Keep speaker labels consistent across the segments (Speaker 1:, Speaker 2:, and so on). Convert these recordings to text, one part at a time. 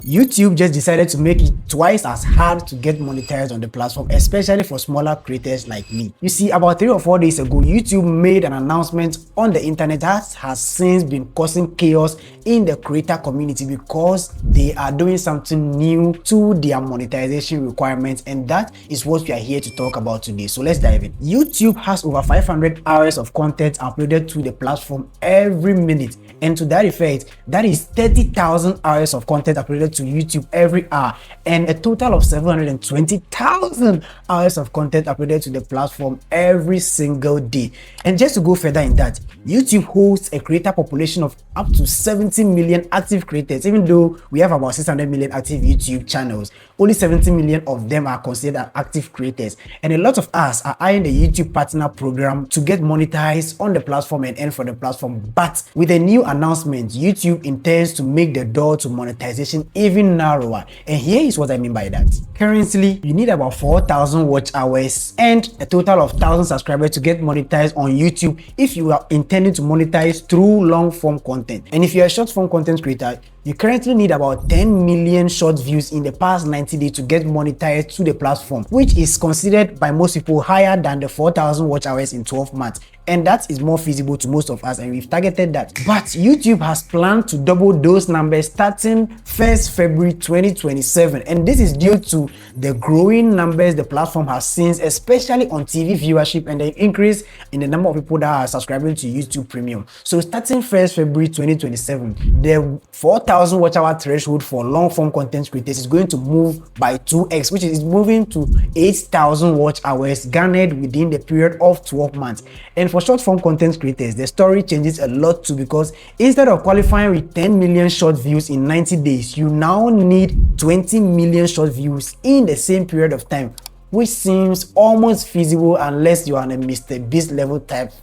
Speaker 1: YouTube just decided to make it twice as hard to get monetized on the platform, especially for smaller creators like me. You see, about 3 or 4 days ago, YouTube made an announcement on the internet that has since been causing chaos in the creator community because they are doing something new to their monetization requirements, and that is what we are here to talk about today. So let's dive in. YouTube has over 500 hours of content uploaded to the platform every minute, and to that effect, that is 30,000 hours of content uploaded to YouTube every hour, and a total of 720,000 hours of content uploaded to the platform every single day. And just to go further in that, YouTube hosts a creator population of up to 70 million active creators. Even though we have about 600 million active YouTube channels, only 70 million of them are considered active creators, and a lot of us are eyeing the YouTube partner program to get monetized on the platform and earn for the platform. But with a new announcement, YouTube intends to make the door to monetization even narrower, and here is what I mean by that. Currently, you need about 4,000 watch hours and a total of 1,000 subscribers to get monetized on YouTube if you are intending to monetize through long form content. And if you're a short form content creator, you currently need about 10 million short views in the past 90 days to get monetized to the platform, which is considered by most people higher than the 4,000 watch hours in 12 months. And that is more feasible to most of us, and we've targeted that. But YouTube has planned to double those numbers starting 1st February 2027, and this is due to the growing numbers the platform has seen, especially on TV viewership and the increase in the number of people that are subscribing to YouTube Premium. So starting 1st February 2027, the 4,000 watch hour threshold for long form content creators is going to move by 2x, which is moving to 8,000 watch hours garnered within the period of 12 months. And for short form content creators, the story changes a lot too, because instead of qualifying with 10 million short views in 90 days, you now need 20 million short views in the same period of time, which seems almost feasible unless you are on a Mr. Beast level type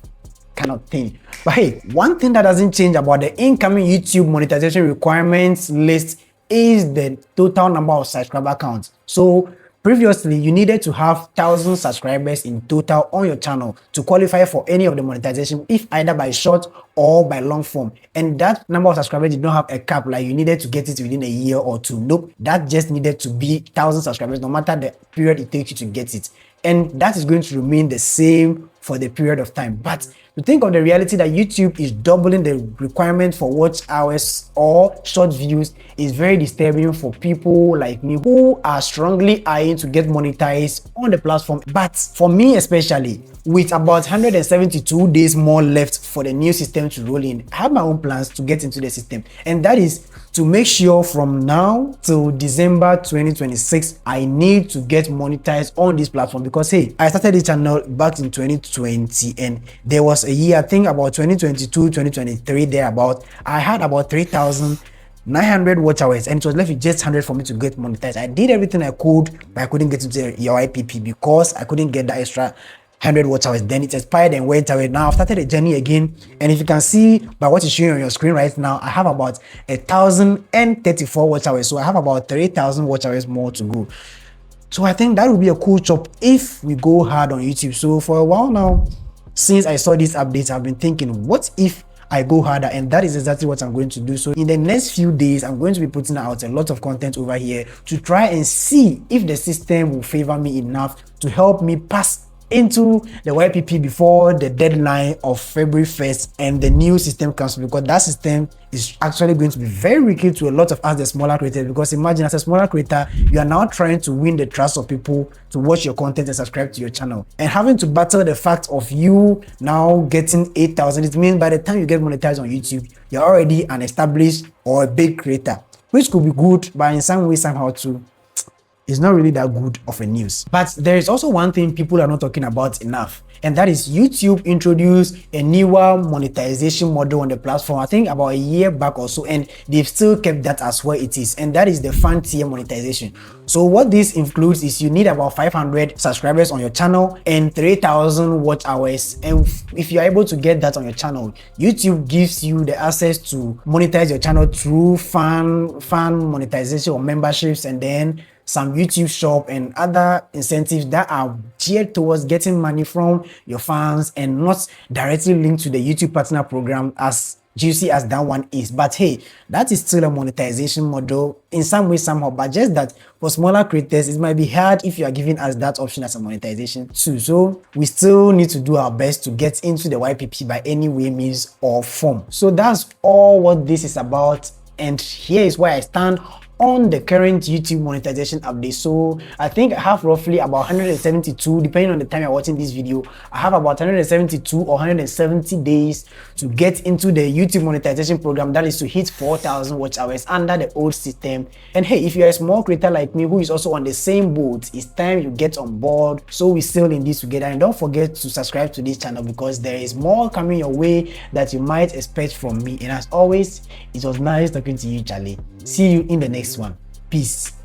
Speaker 1: kind of thing. But hey, one thing that doesn't change about the incoming YouTube monetization requirements list is the total number of subscriber counts. So previously, you needed to have 1,000 subscribers in total on your channel to qualify for any of the monetization, if either by short or by long form. And that number of subscribers did not have a cap, like you needed to get it within a year or two. Nope, that just needed to be 1,000 subscribers, no matter the period it takes you to get it. And that is going to remain the same for the period of time. But to think of the reality that YouTube is doubling the requirement for watch hours or short views is very disturbing for people like me who are strongly eyeing to get monetized on the platform. But for me especially, with about 172 days more left for the new system to roll in, I have my own plans to get into the system, and that is to make sure from now till December 2026, I need to get monetized on this platform. Because hey, I started the channel back in 2020, and there was a year, I think about 2022, 2023, thereabout, I had about 3,900 watch hours, and it was left with just 100 for me to get monetized. I did everything I could, but I couldn't get into the YPP because I couldn't get the extra 100 watch hours. Then it expired and went away. Now I've started a journey again, and if you can see by what is showing on your screen right now, I have about 1,034 watch hours, so I have about 3,000 watch hours more to go. So I think that would be a cool chop if we go hard on YouTube. So for a while now, since I saw these updates, I've been thinking, what if I go harder? And that is exactly what I'm going to do. So in the next few days, I'm going to be putting out a lot of content over here to try and see if the system will favor me enough to help me pass into the YPP before the deadline of February 1st and the new system comes, because that system is actually going to be very risky to a lot of us, the smaller creators. Because imagine, as a smaller creator, you are now trying to win the trust of people to watch your content and subscribe to your channel, and having to battle the fact of you now getting 8,000. It means by the time you get monetized on YouTube, you're already an established or a big creator, which could be good, but in some way, somehow too, it's not really that good of a news. But there is also one thing people are not talking about enough, and that is YouTube introduced a newer monetization model on the platform, I think about a year back or so, and they've still kept that as where it is, and that is the fan tier monetization. So what this includes is you need about 500 subscribers on your channel and 3,000 watch hours, and if you're able to get that on your channel, YouTube gives you the access to monetize your channel through fan monetization or memberships, and then some YouTube shop and other incentives that are geared towards getting money from your fans and not directly linked to the YouTube partner program as juicy as that one is. But hey, that is still a monetization model in some way, somehow. But just that for smaller creators, it might be hard if you are giving us that option as a monetization too. So we still need to do our best to get into the YPP by any way, means or form. So that's all what this is about. And here is where I stand on the current YouTube monetization update. So I think I have roughly about 172, depending on the time you're watching this video, I have about 172 or 170 days to get into the YouTube monetization program, that is to hit 4,000 watch hours under the old system. And hey, if you're a small creator like me who is also on the same boat, it's time you get on board so we sail in this together. And don't forget to subscribe to this channel because there is more coming your way that you might expect from me. And as always, it was nice talking to you, Charlie. See you in the next one. Peace.